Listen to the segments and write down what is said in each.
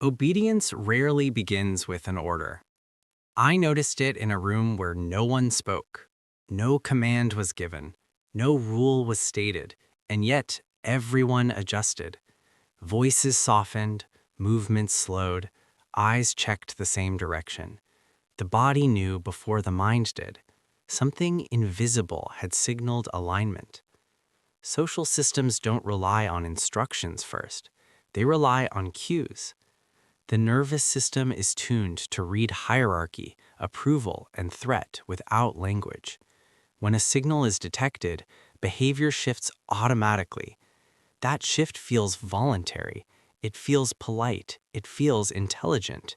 Obedience rarely begins with an order. I noticed it in a room where no one spoke. No command was given. No rule was stated. And yet, everyone adjusted. Voices softened, movements slowed, eyes checked the same direction. The body knew before the mind did. Something invisible had signaled alignment. Social systems don't rely on instructions first. They rely on cues. The nervous system is tuned to read hierarchy, approval, and threat without language. When a signal is detected, behavior shifts automatically. That shift feels voluntary. It feels polite. It feels intelligent.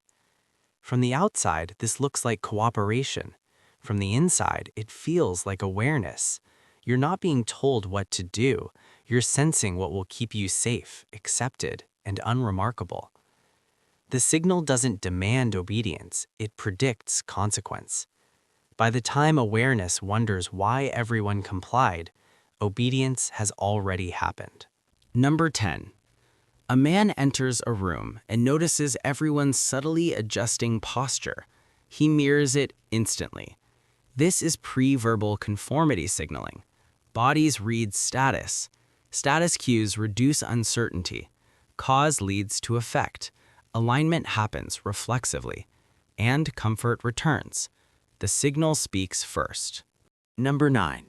From the outside, this looks like cooperation. From the inside, it feels like awareness. You're not being told what to do. You're sensing what will keep you safe, accepted, and unremarkable. The signal doesn't demand obedience, it predicts consequence. By the time awareness wonders why everyone complied, obedience has already happened. Number 10. A man enters a room and notices everyone subtly adjusting posture. He mirrors it instantly. This is pre-verbal conformity signaling. Bodies read status. Status cues reduce uncertainty. Cause leads to effect. Alignment happens reflexively, and comfort returns. The signal speaks first. Number 9.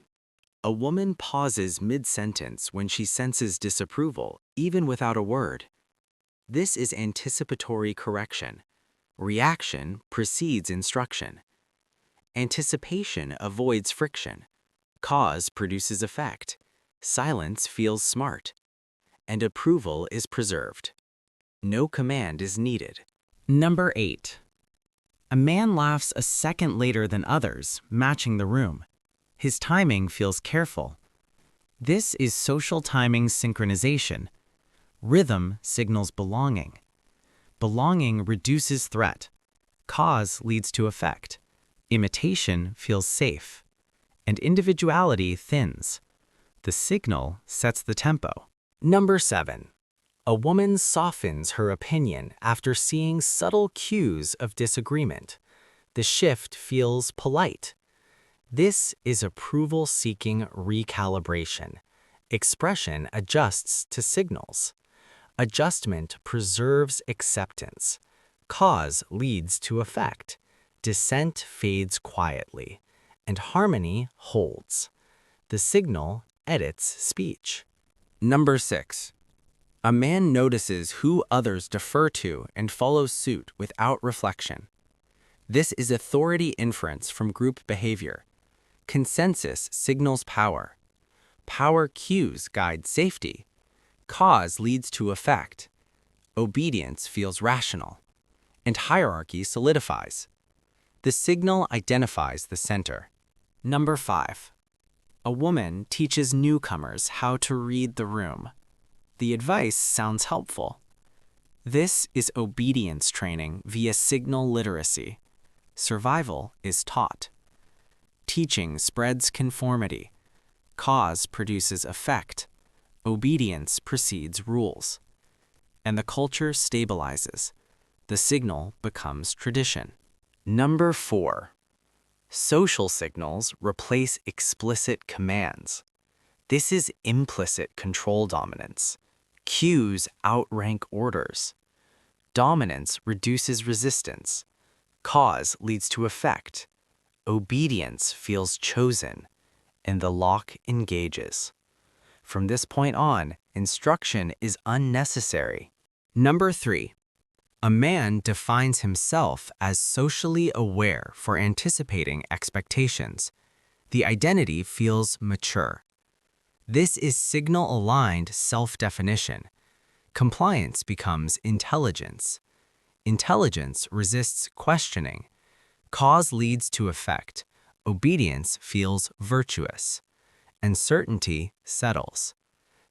A woman pauses mid-sentence when she senses disapproval, even without a word. This is anticipatory correction. Reaction precedes instruction. Anticipation avoids friction. Cause produces effect. Silence feels smart. And approval is preserved. No command is needed. Number 8. A man laughs a second later than others, matching the room. His timing feels careful. This is social timing synchronization. Rhythm signals belonging. Belonging reduces threat. Cause leads to effect. Imitation feels safe. And individuality thins. The signal sets the tempo. Number 7. A woman softens her opinion after seeing subtle cues of disagreement. The shift feels polite. This is approval-seeking recalibration. Expression adjusts to signals. Adjustment preserves acceptance. Cause leads to effect. Dissent fades quietly, and harmony holds. The signal edits speech. Number 6. A man notices who others defer to and follows suit without reflection. This is authority inference from group behavior. Consensus signals power. Power cues guide safety. Cause leads to effect. Obedience feels rational. And hierarchy solidifies. The signal identifies the center. Number 5. A woman teaches newcomers how to read the room. The advice sounds helpful. This is obedience training via signal literacy. Survival is taught. Teaching spreads conformity. Cause produces effect. Obedience precedes rules. And the culture stabilizes. The signal becomes tradition. Number 4. Social signals replace explicit commands. This is implicit control dominance. Cues outrank orders. Dominance reduces resistance. Cause leads to effect. Obedience feels chosen, and the lock engages. From this point on, instruction is unnecessary. Number 3. A man defines himself as socially aware for anticipating expectations. The identity feels mature. This is signal-aligned self-definition. Compliance becomes intelligence. Intelligence resists questioning. Cause leads to effect. Obedience feels virtuous. And certainty settles.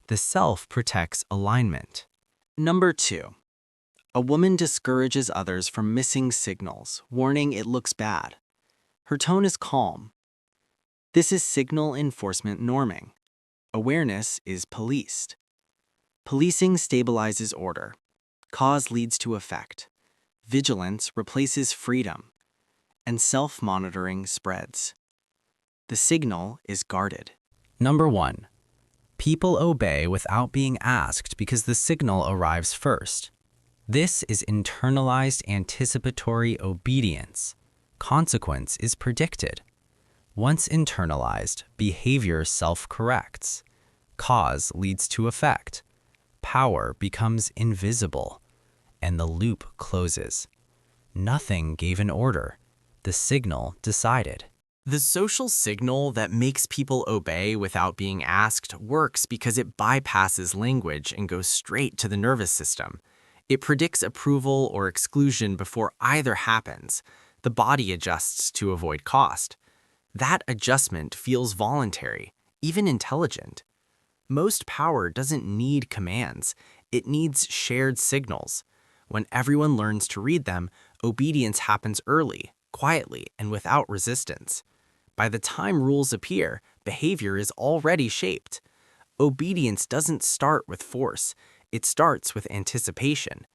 The self protects alignment. Number 2. A woman discourages others from missing signals, warning it looks bad. Her tone is calm. This is signal enforcement norming. Awareness is policed. Policing stabilizes order. Cause leads to effect. Vigilance replaces freedom, and self-monitoring spreads. The signal is guarded. Number 1. People obey without being asked because the signal arrives first. This is internalized anticipatory obedience. Consequence is predicted. Once internalized, behavior self-corrects. Cause leads to effect. Power becomes invisible, and the loop closes. Nothing gave an order. The signal decided. The social signal that makes people obey without being asked works because it bypasses language and goes straight to the nervous system. It predicts approval or exclusion before either happens. The body adjusts to avoid cost. That adjustment feels voluntary, even intelligent. Most power doesn't need commands. It needs shared signals. When everyone learns to read them, obedience happens early, quietly, and without resistance. By the time rules appear, behavior is already shaped. Obedience doesn't start with force. It starts with anticipation.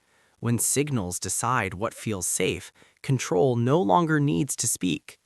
When signals decide what feels safe, control no longer needs to speak.